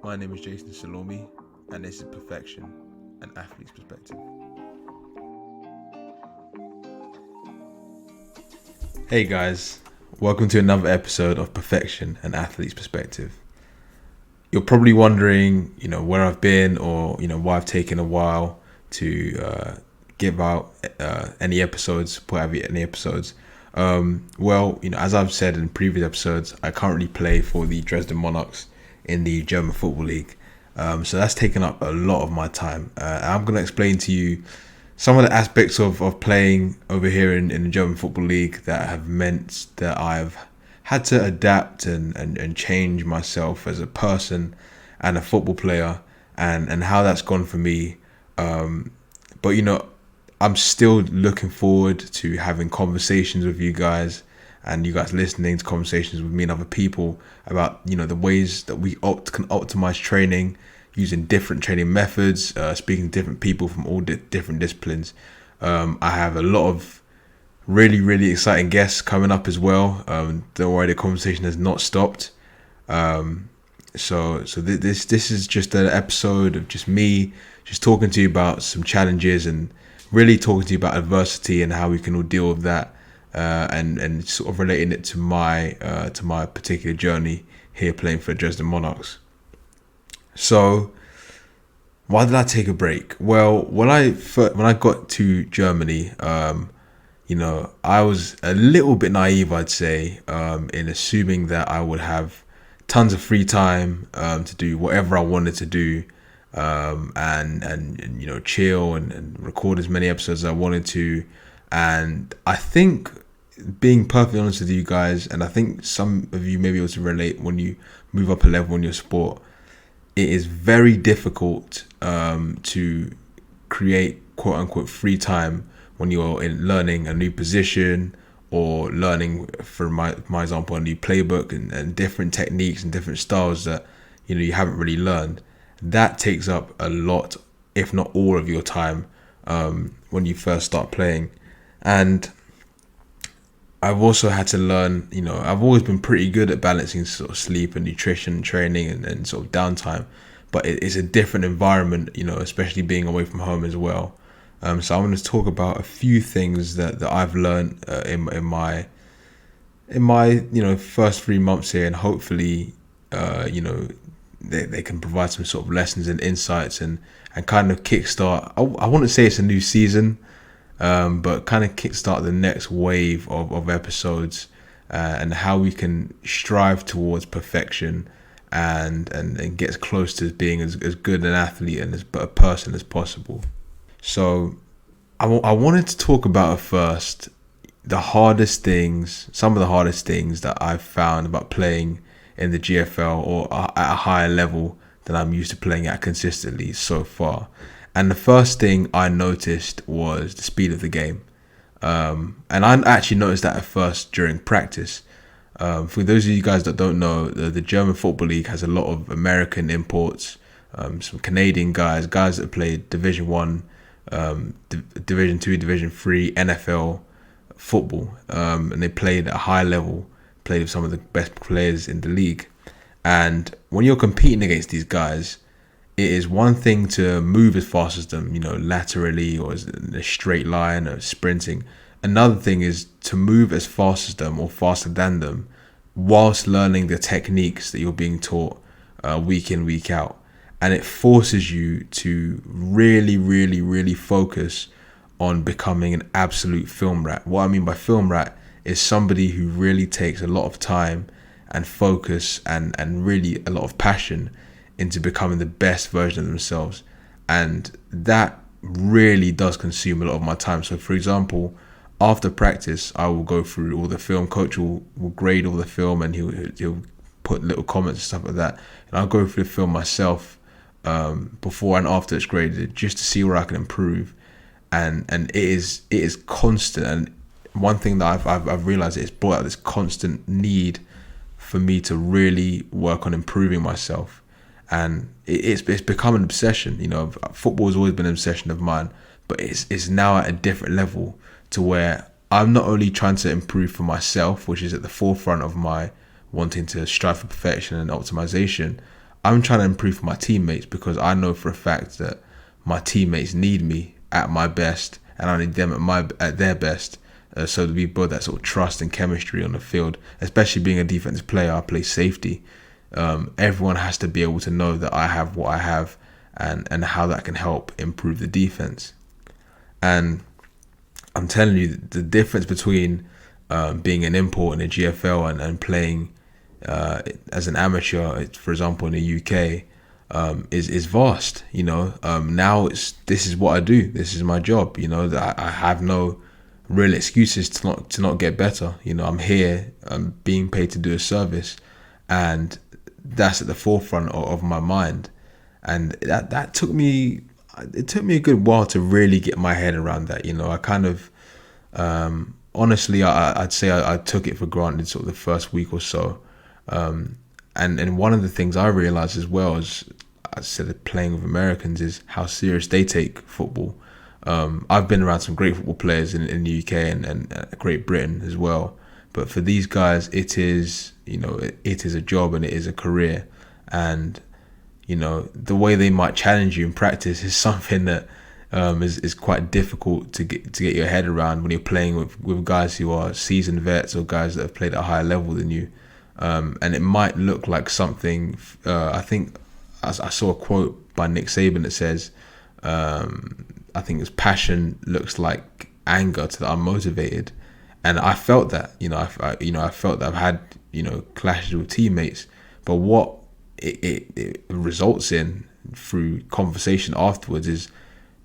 My name is Jason Selormey, and this is Perfection, an athlete's perspective. Hey guys, welcome to another episode of Perfection, an athlete's perspective. You're probably wondering, where I've been, or why I've taken a while to give out any episodes, put out any episodes. As I've said in previous episodes, I currently play for the Dresden Monarchs in the German Football League. So that's taken up a lot of my time. I'm going to explain to you some of the aspects of playing over here in the German Football League that have meant that I've had to adapt and change myself as a person and a football player, and how that's gone for me. But I'm still looking forward to having conversations with you guys, and you guys listening to conversations with me and other people about the ways that we can optimize training using different training methods, speaking to different people from all different disciplines. I have a lot of really exciting guests coming up as well. Don't worry, the conversation has not stopped. So this is just an episode of just me just talking to you about some challenges and really talking to you about adversity and how we can all deal with that, and sort of relating it to my particular journey here playing for Dresden Monarchs. So why did I take a break? Well, when I got to Germany, I was a little bit naive, I'd say, in assuming that I would have tons of free time to do whatever I wanted to do, and chill and record as many episodes as I wanted to. And I think, being perfectly honest with you guys, and I think some of you may be able to relate, when you move up a level in your sport, it is very difficult to create quote unquote free time when you're learning a new position, or learning, for my example, a new playbook and different techniques and different styles that you haven't really learned. That takes up a lot, if not all, of your time when you first start playing. And I've also had to learn, I've always been pretty good at balancing sort of sleep and nutrition, training and sort of downtime, but it's a different environment, especially being away from home as well. So I'm going to talk about a few things that I've learned in my first 3 months here, and hopefully they can provide some sort of lessons and insights and kind of kickstart. I wouldn't say it's a new season, but kind of kickstart the next wave of episodes, and how we can strive towards perfection and get as close to being as good an athlete and as a person as possible. So I wanted to talk about first some of the hardest things that I've found about playing in the GFL, or at a higher level than I'm used to playing at consistently so far. And the first thing I noticed was the speed of the game. And I actually noticed that at first during practice. For those of you guys that don't know, the German Football League has a lot of American imports, some Canadian guys that played Division 1, Division 2, Division 3, NFL football. And they played at a high level, played with some of the best players in the league. And when you're competing against these guys, it is one thing to move as fast as them, laterally or in a straight line or sprinting. Another thing is to move as fast as them or faster than them, whilst learning the techniques that you're being taught week in, week out. And it forces you to really focus on becoming an absolute film rat. What I mean by film rat is somebody who really takes a lot of time and focus and really a lot of passion into becoming the best version of themselves. And that really does consume a lot of my time. So for example, after practice, I will go through all the film. Coach will grade all the film, and he'll put little comments and stuff like that. And I'll go through the film myself before and after it's graded, just to see where I can improve. And it is constant. And one thing that I've realized is it's brought out this constant need for me to really work on improving myself. And it's become an obsession. Football has always been an obsession of mine, but it's now at a different level, to where I'm not only trying to improve for myself, which is at the forefront of my wanting to strive for perfection and optimization. I'm trying to improve for my teammates because I know for a fact that my teammates need me at my best, and I need them at their best. So we build that sort of trust and chemistry on the field. Especially being a defensive player, I play safety. Everyone has to be able to know that I have what I have, and how that can help improve the defense. And I'm telling you, the difference between being an import in the GFL and playing as an amateur, for example, in the UK, is vast. Now this is what I do. This is my job. That I have no real excuses to not get better. I'm here. I'm being paid to do a service, and that's at the forefront of my mind. And that took me. It took me a good while to really get my head around that. I kind of, honestly, I'd say I took it for granted sort of the first week or so. And one of the things I realized as well, as I said, playing with Americans, is how serious they take football. I've been around some great football players in the UK and Great Britain as well. But for these guys, it is a job and it is a career. And the way they might challenge you in practice is something that is quite difficult to get your head around when you're playing with guys who are seasoned vets or guys that have played at a higher level than you. And it might look like something. I think I saw a quote by Nick Saban that says, "I think his passion looks like anger to the unmotivated," and I felt that. I felt that I've had clashes with teammates, but what it results in through conversation afterwards is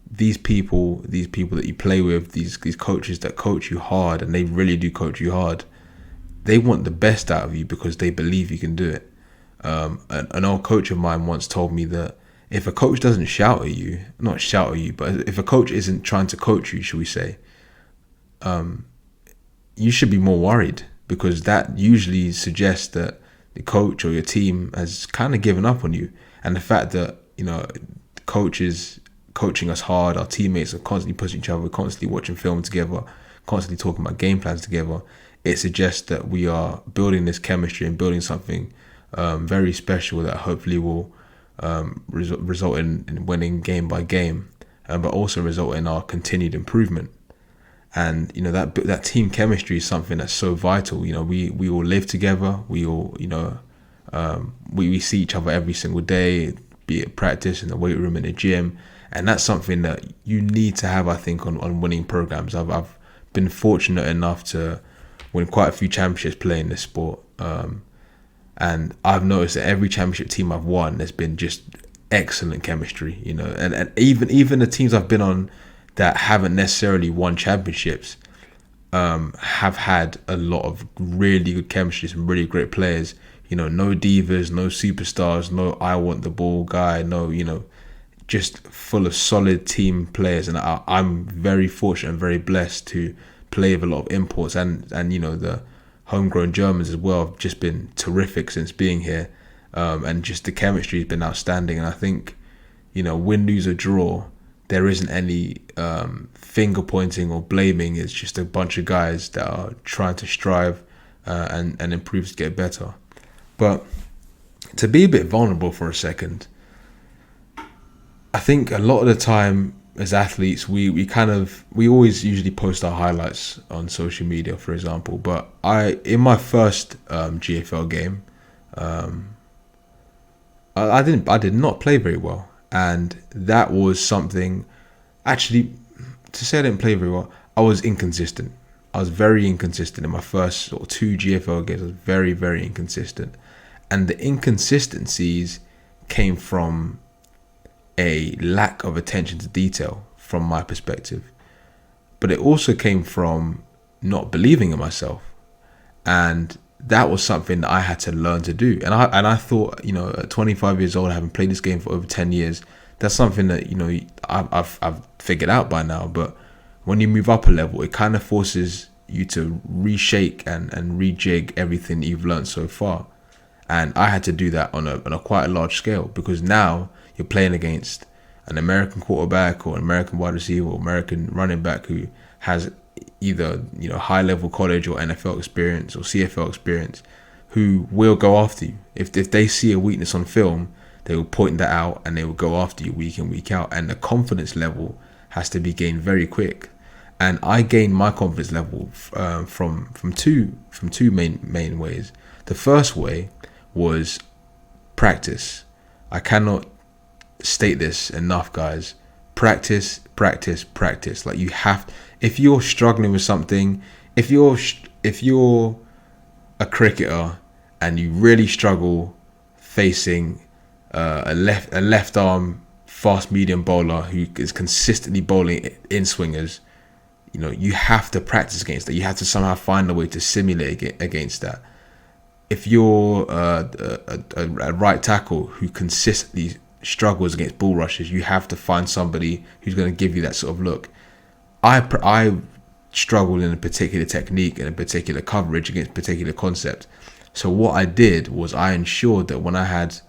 these people that you play with, these coaches that coach you hard, and they really do coach you hard. They want the best out of you because they believe you can do it. An old coach of mine once told me that if a coach doesn't shout at you, not shout at you, but if a coach isn't trying to coach you, shall we say, you should be more worried, because that usually suggests that the coach or your team has kind of given up on you. And the fact that the coach is coaching us hard, our teammates are constantly pushing each other, we're constantly watching film together, constantly talking about game plans together, it suggests that we are building this chemistry and building something very special that hopefully will result in winning game by game, but also result in our continued improvement. And that team chemistry is something that's so vital. We all live together. We all we see each other every single day, be it practice, in the weight room, in the gym, and that's something that you need to have, I think, on winning programs. I've been fortunate enough to win quite a few championships playing this sport, and I've noticed that every championship team I've won, there's been just excellent chemistry. And even the teams I've been on that haven't necessarily won championships have had a lot of really good chemistry, some really great players. No divas, no superstars, no I want the ball guy, no, just full of solid team players. And I'm very fortunate and very blessed to play with a lot of imports, and the homegrown Germans as well have just been terrific since being here. And just the chemistry has been outstanding. And I think, win, lose or draw, there isn't any finger pointing or blaming. It's just a bunch of guys that are trying to strive and improve to get better. But to be a bit vulnerable for a second, I think a lot of the time as athletes, we always usually post our highlights on social media, for example. But in my first GFL game, I did not play very well. And that was something, actually, to say I didn't play very well, I was inconsistent. I was very inconsistent in my first sort of 2 GFL games. I was very, very inconsistent. And the inconsistencies came from a lack of attention to detail from my perspective. But it also came from not believing in myself. And that was something that I had to learn to do. And I thought, at 25 years old, having played this game for over 10 years, that's something that, I've figured out by now. But when you move up a level, it kind of forces you to reshake and rejig everything that you've learned so far. And I had to do that on a quite a large scale, because now you're playing against an American quarterback or an American wide receiver or American running back who has either high level college or NFL experience or CFL experience, who will go after you. If they see a weakness on film, they will point that out and they will go after you week in, week out. And the confidence level has to be gained very quick. And I gained my confidence level from two main ways. The first way was practice. I cannot state this enough, guys. Practice, practice, practice. Like, you have, if you're struggling with something, if you're a cricketer and you really struggle facing a left arm fast medium bowler who is consistently bowling in swingers, you have to practice against that. You have to somehow find a way to simulate against that. If you're a right tackle who consistently struggles against bull rushes, you have to find somebody who's going to give you that sort of look. I struggled in a particular technique and a particular coverage against a particular concept. So what I did was I ensured that when I had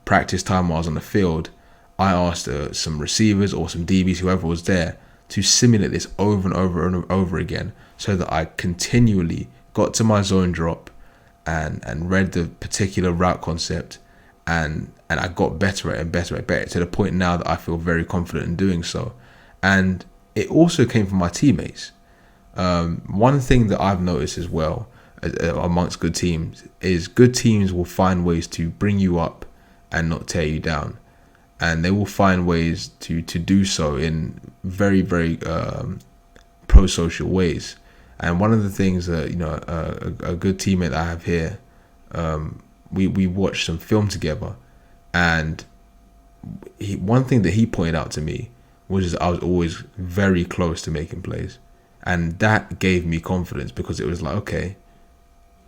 practice time while I was on the field, I asked some receivers or some DBs, whoever was there, to simulate this over and over and over again, so that I continually got to my zone drop and read the particular route concept, and I got better at it and better at it, to the point now that I feel very confident in doing so. And it also came from my teammates. One thing that I've noticed as well amongst good teams is good teams will find ways to bring you up and not tear you down. And they will find ways to do so in very, very pro-social ways. And one of the things that, a good teammate that I have here, we watched some film together, and one thing that he pointed out to me was I was always very close to making plays. And that gave me confidence, because it was like, okay,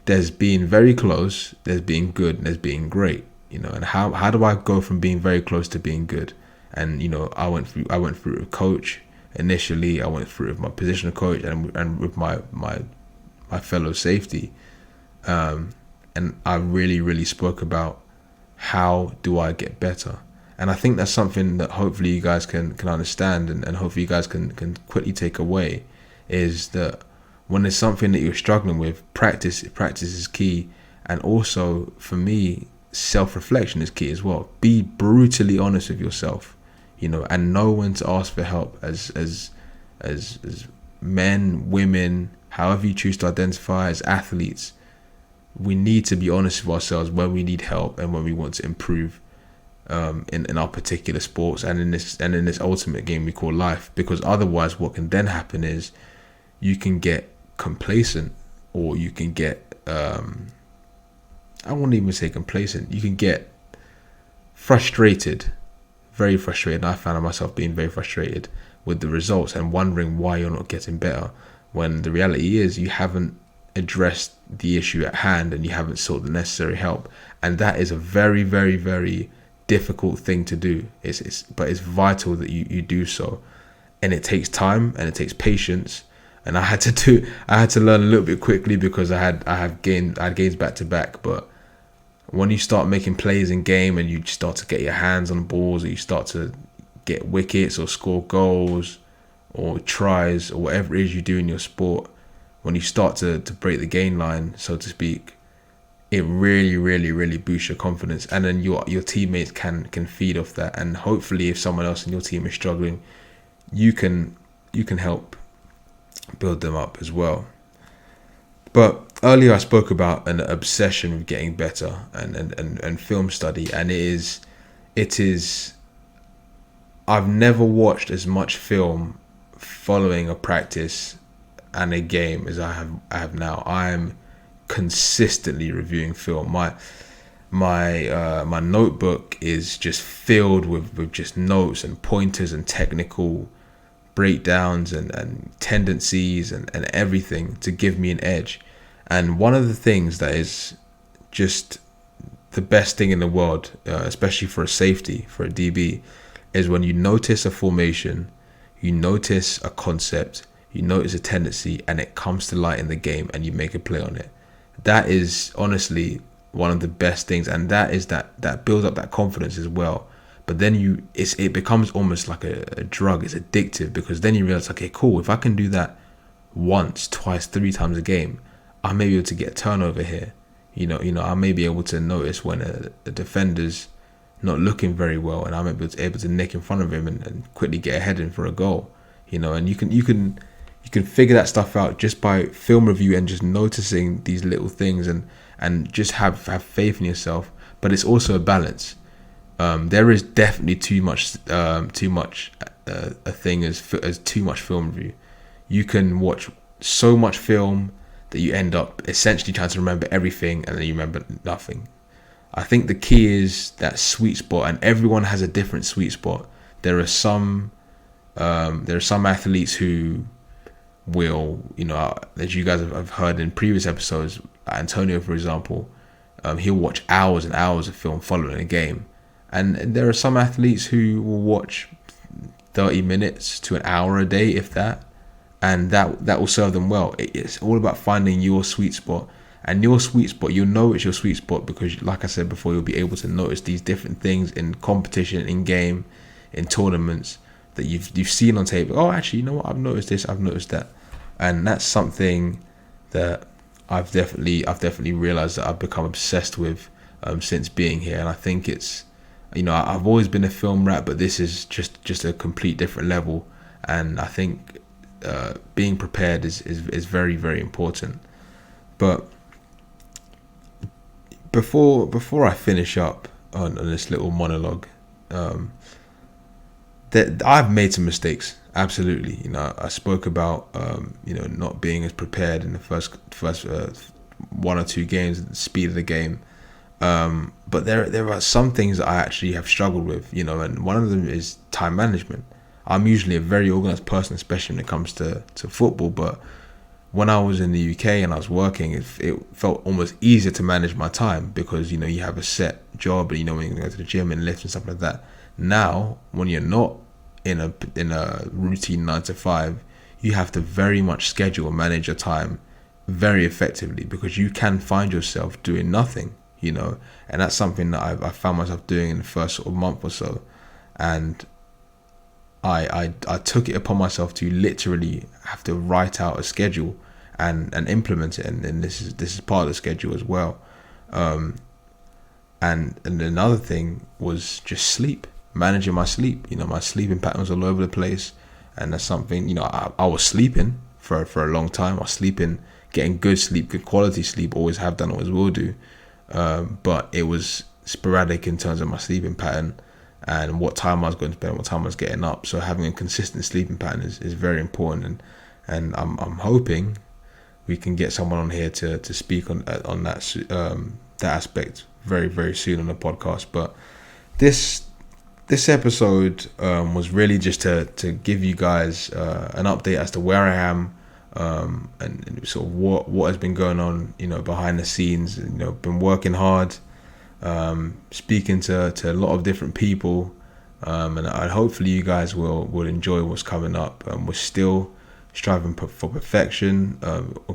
there's being very close, there's being good, and there's being great. And how do I go from being very close to being good? And I went through it with coach initially. I went through it with my positional coach and with my fellow safety. And I really spoke about how do I get better. And I think that's something that hopefully you guys can understand, and hopefully you guys can quickly take away, is that when there's something that you're struggling with, practice is key. And also, for me, self-reflection is key as well. Be brutally honest with yourself, and know when to ask for help. As men, women, however you choose to identify, as athletes, we need to be honest with ourselves when we need help and when we want to improve in our particular sports and in this ultimate game we call life. Because otherwise, what can then happen is you can get complacent, or you can get I won't even say complacent. You can get frustrated, very frustrated. And I found myself being very frustrated with the results and wondering why you're not getting better, when the reality is you haven't addressed the issue at hand and you haven't sought the necessary help. And that is a very, very, very difficult thing to do. But it's vital that you do so. And it takes time and it takes patience. And I had to learn a little bit quickly, because I had gains back to back. But when you start making plays in game and you start to get your hands on balls, or you start to get wickets or score goals or tries or whatever it is you do in your sport, when you start to break the gain line, so to speak, it really, really, really boosts your confidence. And then your teammates can feed off that. And hopefully, if someone else in your team is struggling, you can help build them up as well. But earlier I spoke about an obsession with getting better and film study, and it is I've never watched as much film following a practice and a game as I have now. I'm consistently reviewing film. My notebook is just filled with just notes and pointers and technical breakdowns and tendencies and everything to give me an edge. And one of the things that is just the best thing in the world, especially for a safety, for a DB, is when you notice a formation, you notice a concept, you notice a tendency, and it comes to light in the game and you make a play on it. That is honestly one of the best things, and that builds up that confidence as well. But then it becomes almost like a drug. It's addictive, because then you realize, okay, cool, if I can do that once, twice, 3 times a game, I may be able to get a turnover here. I may be able to notice when a defender's not looking very well, and I'm able to nick in front of him and quickly get ahead in for a goal. And you can figure that stuff out just by film review and just noticing these little things, and just have faith in yourself. But it's also a balance. There is definitely too much a thing as too much film review. You can watch so much film that you end up essentially trying to remember everything, and then you remember nothing. I think the key is that sweet spot, and everyone has a different sweet spot. There are some athletes who will, as you guys have heard in previous episodes, Antonio, for example, he'll watch hours and hours of film following a game. And there are some athletes who will watch 30 minutes to an hour a day, if that, and that will serve them well. It's all about finding your sweet spot. And your sweet spot, you'll know it's your sweet spot because, like I said before, you'll be able to notice these different things in competition, in game, in tournaments that you've seen on tape. Oh, actually, you know what? I've noticed this. I've noticed that, and that's something that I've definitely realized that I've become obsessed with since being here. And I think it's, I've always been a film rat, but this is just a complete different level. And I think being prepared is very, very important. But before I finish up on this little monologue, that I've made some mistakes. Absolutely, I spoke about not being as prepared in the first one or two games, the speed of the game. But there are some things that I actually have struggled with, and one of them is time management. I'm usually a very organized person, especially when it comes to football, but when I was in the UK and I was working, it felt almost easier to manage my time because, you have a set job, and when you go to the gym and lift and stuff like that. Now, when you're not in a routine 9 to 5, you have to very much schedule and manage your time very effectively, because you can find yourself doing nothing, and that's something that I found myself doing in the first sort of month or so. And I took it upon myself to literally have to write out a schedule and implement it, and this is part of the schedule as well. And another thing was just sleep, managing my sleep. My sleeping pattern was all over the place, and that's something, I was sleeping for a long time. I was sleeping, getting good sleep, good quality sleep, always have done, always will do. But it was sporadic in terms of my sleeping pattern and what time I was going to spend, what time I was getting up. So having a consistent sleeping pattern is very important, and I'm hoping we can get someone on here to speak on that aspect very, very soon on the podcast. But this episode was really just to give you guys an update as to where I am, and sort of what has been going on, behind the scenes. Been working hard, speaking to a lot of different people, and hopefully you guys will enjoy what's coming up. We're still striving for perfection,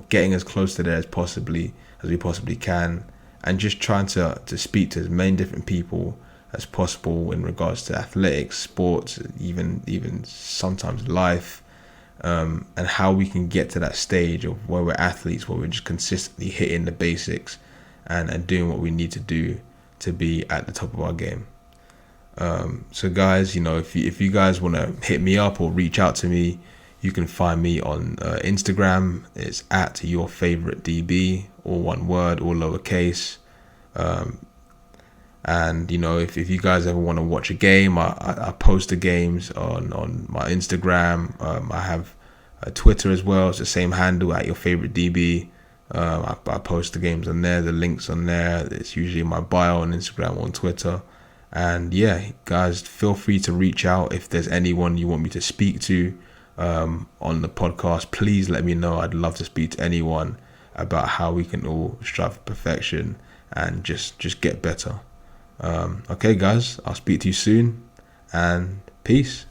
getting as close to there as we possibly can, and just trying to speak to as many different people as possible in regards to athletics, sports, even sometimes life, and how we can get to that stage of where we're athletes, where we're just consistently hitting the basics and doing what we need to do to be at the top of our game. So guys, if you guys want to hit me up or reach out to me, you can find me on Instagram. It's at yourfavoritedb, all one word, all lowercase. And if you guys ever want to watch a game, I post the games on my Instagram. I have a Twitter as well. It's the same handle, at yourfavoritedb. I post the games on there, the links on there. It's usually in my bio on Instagram or on Twitter. And yeah, guys, feel free to reach out if there's anyone you want me to speak to on the podcast. Please let me know. I'd love to speak to anyone about how we can all strive for perfection and just get better. Okay, guys, I'll speak to you soon, and peace.